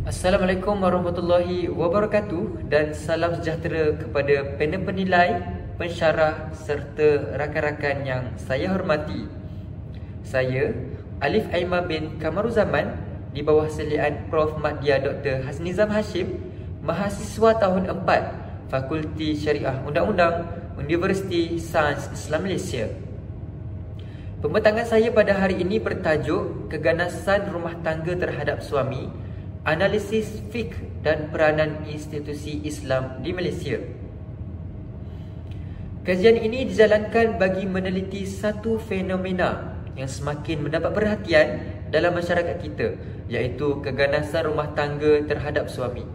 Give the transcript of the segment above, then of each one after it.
Assalamualaikum warahmatullahi wabarakatuh dan salam sejahtera kepada panel penilai, pensyarah serta rakan-rakan yang saya hormati. Saya Alif Aiman bin Kamaruzaman di bawah seliaan Prof. Madya Dr. Hasnizam Hashim, mahasiswa tahun 4 Fakulti Syariah Undang-Undang Universiti Sains Islam Malaysia. Pembentangan saya pada hari ini bertajuk Keganasan Rumah Tangga Terhadap Suami, Analisis Fiqh dan Peranan Institusi Islam di Malaysia. Kajian ini dijalankan bagi meneliti satu fenomena yang semakin mendapat perhatian dalam masyarakat kita, iaitu keganasan rumah tangga terhadap suami.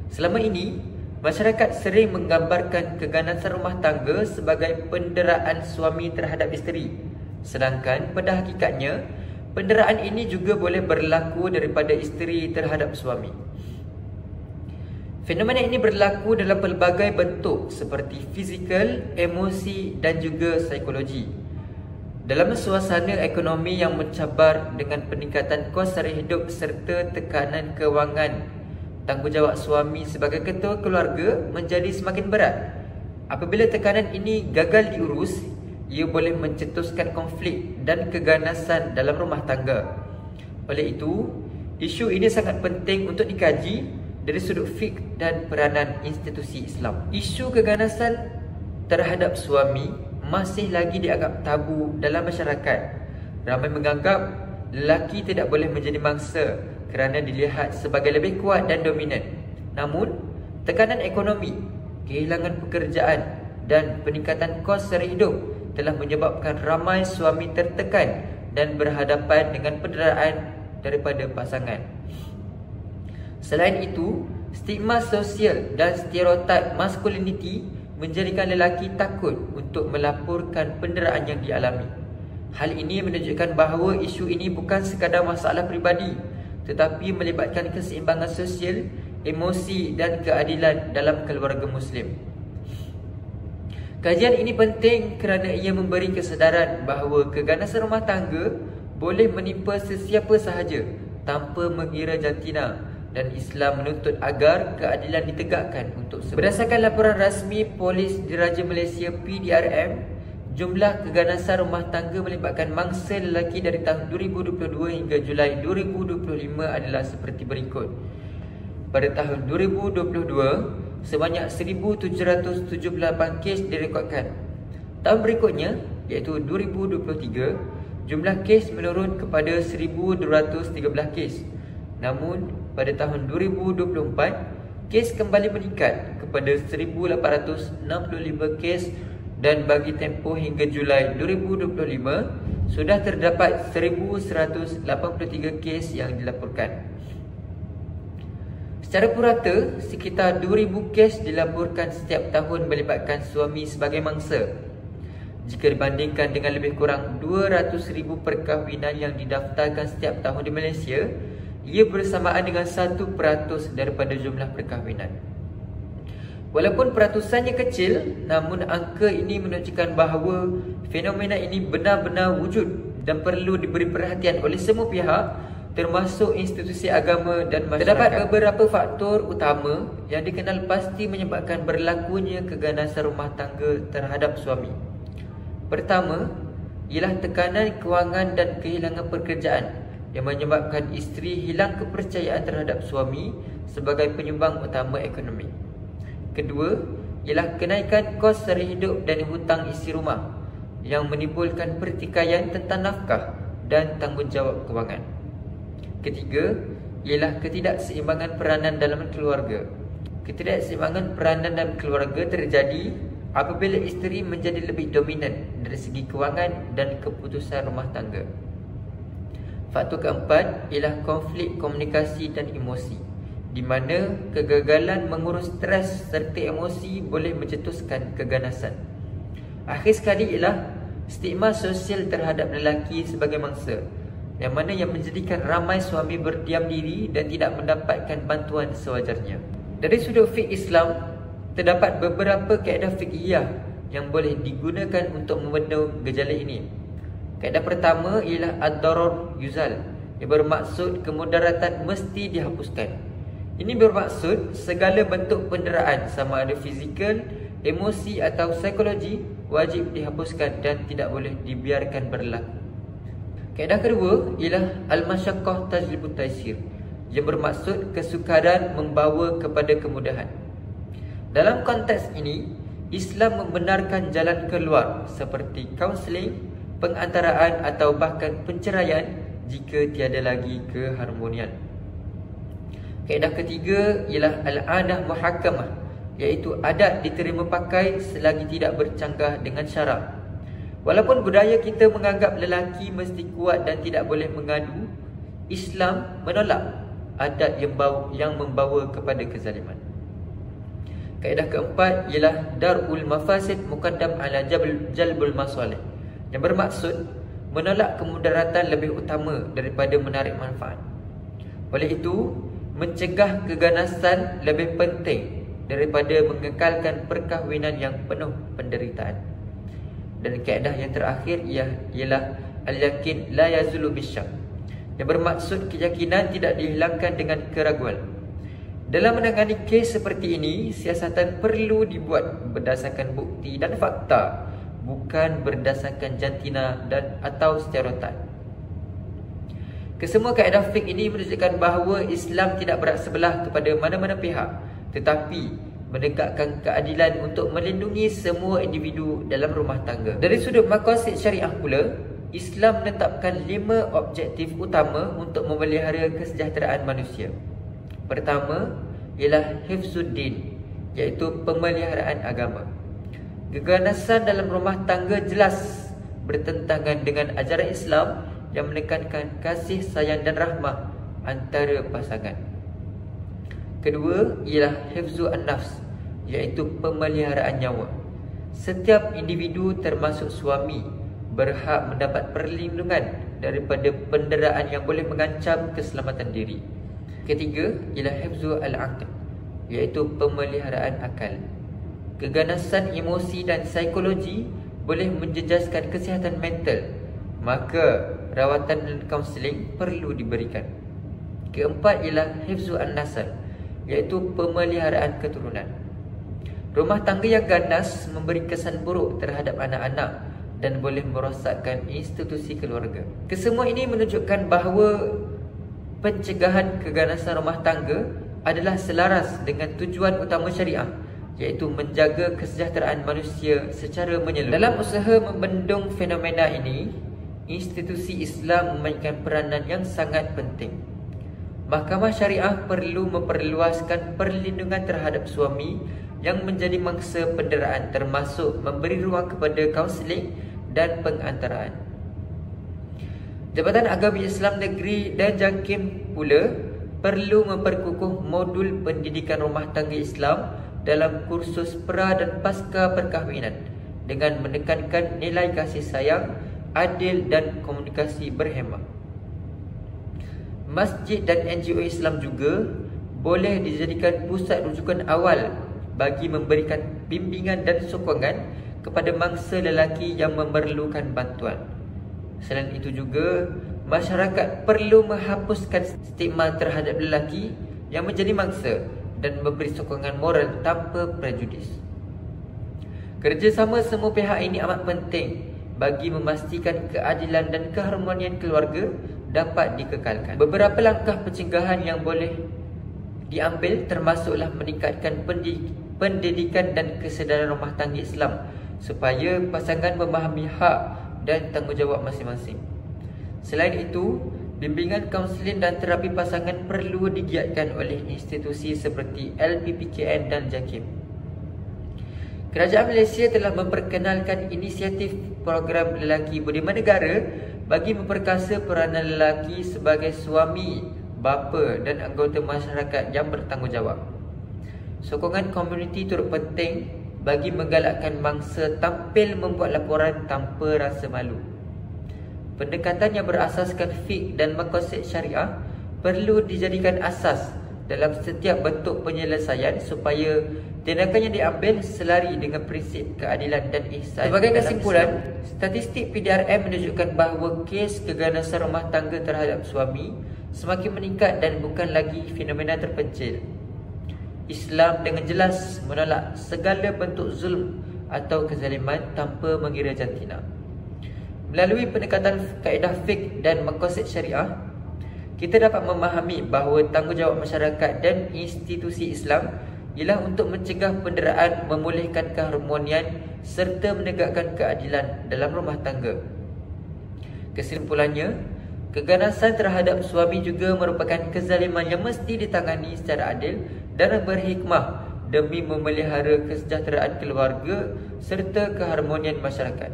Selama ini, masyarakat sering menggambarkan keganasan rumah tangga sebagai penderaan suami terhadap isteri. Sedangkan pada hakikatnya, penderaan ini juga boleh berlaku daripada isteri terhadap suami. Fenomena ini berlaku dalam pelbagai bentuk seperti fizikal, emosi dan juga psikologi. Dalam suasana ekonomi yang mencabar dengan peningkatan kos sara hidup serta tekanan kewangan, tanggungjawab suami sebagai ketua keluarga menjadi semakin berat. Apabila tekanan ini gagal diurus, ia boleh mencetuskan konflik dan keganasan dalam rumah tangga. Oleh itu, isu ini sangat penting untuk dikaji dari sudut fiqh dan peranan institusi Islam. Isu keganasan terhadap suami masih lagi dianggap tabu dalam masyarakat. Ramai menganggap lelaki tidak boleh menjadi mangsa kerana dilihat sebagai lebih kuat dan dominan. Namun, tekanan ekonomi, kehilangan pekerjaan dan peningkatan kos sara hidup telah menyebabkan ramai suami tertekan dan berhadapan dengan penderaan daripada pasangan. Selain itu, stigma sosial dan stereotip maskuliniti menjadikan lelaki takut untuk melaporkan penderaan yang dialami. Hal ini menunjukkan bahawa isu ini bukan sekadar masalah peribadi, tetapi melibatkan keseimbangan sosial, emosi dan keadilan dalam keluarga Muslim. Kajian ini penting kerana ia memberi kesedaran bahawa keganasan rumah tangga boleh menimpa sesiapa sahaja tanpa mengira jantina, dan Islam menuntut agar keadilan ditegakkan untuk semua. Berdasarkan laporan rasmi Polis Diraja Malaysia PDRM, jumlah keganasan rumah tangga melibatkan mangsa lelaki dari tahun 2022 hingga Julai 2025 adalah seperti berikut. Pada tahun 2022, sebanyak 1,778 kes direkodkan. Tahun berikutnya, iaitu 2023, jumlah kes menurun kepada 1,213 kes. Namun, pada tahun 2024, kes kembali meningkat kepada 1,865 kes dan bagi tempoh hingga Julai 2025, sudah terdapat 1,183 kes yang dilaporkan. Secara purata, sekitar 2,000 kes dilaporkan setiap tahun melibatkan suami sebagai mangsa. Jika dibandingkan dengan lebih kurang 200,000 perkahwinan yang didaftarkan setiap tahun di Malaysia, ia bersamaan dengan 1% daripada jumlah perkahwinan. Walaupun peratusannya kecil, namun angka ini menunjukkan bahawa fenomena ini benar-benar wujud dan perlu diberi perhatian oleh semua pihak, termasuk institusi agama dan masyarakat. Terdapat beberapa faktor utama yang dikenal pasti menyebabkan berlakunya keganasan rumah tangga terhadap suami. Pertama, ialah tekanan kewangan dan kehilangan pekerjaan yang menyebabkan isteri hilang kepercayaan terhadap suami sebagai penyumbang utama ekonomi. Kedua, ialah kenaikan kos sara hidup dan hutang isi rumah yang menimbulkan pertikaian tentang nafkah dan tanggungjawab kewangan. Ketiga, ialah ketidakseimbangan peranan dalam keluarga. Ketidakseimbangan peranan dalam keluarga terjadi apabila isteri menjadi lebih dominan dari segi kewangan dan keputusan rumah tangga. Faktor keempat ialah konflik komunikasi dan emosi, di mana kegagalan mengurus stres serta emosi boleh mencetuskan keganasan. Akhir sekali ialah stigma sosial terhadap lelaki sebagai mangsa, yang mana yang menjadikan ramai suami berdiam diri dan tidak mendapatkan bantuan sewajarnya. Dari sudut fiqh Islam, terdapat beberapa kaedah fiqhiyah yang boleh digunakan untuk membendung gejala ini. Kaedah pertama ialah ad-darar yuzal, yang bermaksud kemudaratan mesti dihapuskan. Ini bermaksud segala bentuk penderaan sama ada fizikal, emosi atau psikologi wajib dihapuskan dan tidak boleh dibiarkan berlaku. Kaedah kedua ialah al-masyaqqah tajlibut taysir, yang bermaksud kesukaran membawa kepada kemudahan. Dalam konteks ini, Islam membenarkan jalan keluar seperti kaunseling, pengantaraan atau bahkan penceraian jika tiada lagi keharmonian. Kaedah ketiga ialah al-adah muhakkamah, iaitu adat diterima pakai selagi tidak bercanggah dengan syarak. Walaupun budaya kita menganggap lelaki mesti kuat dan tidak boleh mengadu, Islam menolak adat yang membawa kepada kezaliman. Kaedah keempat ialah dar'ul mafasid muqaddam ala jalbul masalih, yang bermaksud menolak kemudaratan lebih utama daripada menarik manfaat. Oleh itu, mencegah keganasan lebih penting daripada mengekalkan perkahwinan yang penuh penderitaan. Dan kaedah yang terakhir ialah al-yakin la yazulu bisyak, yang bermaksud keyakinan tidak dihilangkan dengan keraguan. Dalam menangani kes seperti ini, siasatan perlu dibuat berdasarkan bukti dan fakta, bukan berdasarkan jantina dan atau stereotip. Kesemua kaedah fiqh ini menunjukkan bahawa Islam tidak berat sebelah kepada mana-mana pihak, tetapi menegakkan keadilan untuk melindungi semua individu dalam rumah tangga. Dari sudut maqasid syariah pula, Islam menetapkan 5 objektif utama untuk memelihara kesejahteraan manusia. Pertama ialah hifzuddin, iaitu pemeliharaan agama. Keganasan dalam rumah tangga jelas bertentangan dengan ajaran Islam yang menekankan kasih sayang dan rahmah antara pasangan. Kedua ialah hifzu an-nafs, iaitu pemeliharaan nyawa. Setiap individu termasuk suami berhak mendapat perlindungan daripada penderaan yang boleh mengancam keselamatan diri. Ketiga ialah hifzu al-aql, iaitu pemeliharaan akal. Keganasan emosi dan psikologi boleh menjejaskan kesihatan mental, maka rawatan dan kaunseling perlu diberikan. Keempat ialah hifzu an-nasl, iaitu pemeliharaan keturunan. Rumah tangga yang ganas memberi kesan buruk terhadap anak-anak dan boleh merosakkan institusi keluarga. Kesemua ini menunjukkan bahawa pencegahan keganasan rumah tangga adalah selaras dengan tujuan utama syariah, iaitu menjaga kesejahteraan manusia secara menyeluruh. Dalam usaha membendung fenomena ini, institusi Islam memainkan peranan yang sangat penting. Mahkamah Syariah perlu memperluaskan perlindungan terhadap suami yang menjadi mangsa penderaan, termasuk memberi ruang kepada kaunseling dan pengantaraan. Jabatan Agama Islam Negeri dan JAKIM pula perlu memperkukuh modul pendidikan rumah tangga Islam dalam kursus pra dan pasca perkahwinan dengan menekankan nilai kasih sayang, adil dan komunikasi berhemah. Masjid dan NGO Islam juga boleh dijadikan pusat rujukan awal bagi memberikan bimbingan dan sokongan kepada mangsa lelaki yang memerlukan bantuan. Selain itu juga, masyarakat perlu menghapuskan stigma terhadap lelaki yang menjadi mangsa dan memberi sokongan moral tanpa prejudis. Kerjasama semua pihak ini amat penting bagi memastikan keadilan dan keharmonian keluarga dapat dikekalkan. Beberapa langkah pencegahan yang boleh diambil termasuklah meningkatkan pendidikan dan kesedaran rumah tangga Islam supaya pasangan memahami hak dan tanggungjawab masing-masing. Selain itu, bimbingan kaunseling dan terapi pasangan perlu digiatkan oleh institusi seperti LPPKN dan JAKIM. Kerajaan Malaysia telah memperkenalkan inisiatif program lelaki budiman negara bagi memperkasa peranan lelaki sebagai suami, bapa dan anggota masyarakat yang bertanggungjawab. Sokongan komuniti turut penting bagi menggalakkan mangsa tampil membuat laporan tanpa rasa malu. Pendekatan yang berasaskan fiqh dan maqasid syariah perlu dijadikan asas dalam setiap bentuk penyelesaian supaya tindakan yang diambil selari dengan prinsip keadilan dan ihsan. Sebagai kesimpulan, statistik PDRM menunjukkan bahawa kes keganasan rumah tangga terhadap suami semakin meningkat dan bukan lagi fenomena terpencil. Islam dengan jelas menolak segala bentuk zulm atau kezaliman tanpa mengira jantina. Melalui pendekatan kaedah fiqh dan maqasid syariah, kita dapat memahami bahawa tanggungjawab masyarakat dan institusi Islam ialah untuk mencegah penderaan, memulihkan keharmonian serta menegakkan keadilan dalam rumah tangga. Kesimpulannya, keganasan terhadap suami juga merupakan kezaliman yang mesti ditangani secara adil dan berhikmah demi memelihara kesejahteraan keluarga serta keharmonian masyarakat.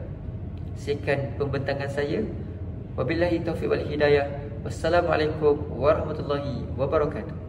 Sekian pembentangan saya. Wabillahi taufiq wal hidayah. Wassalamualaikum warahmatullahi wabarakatuh.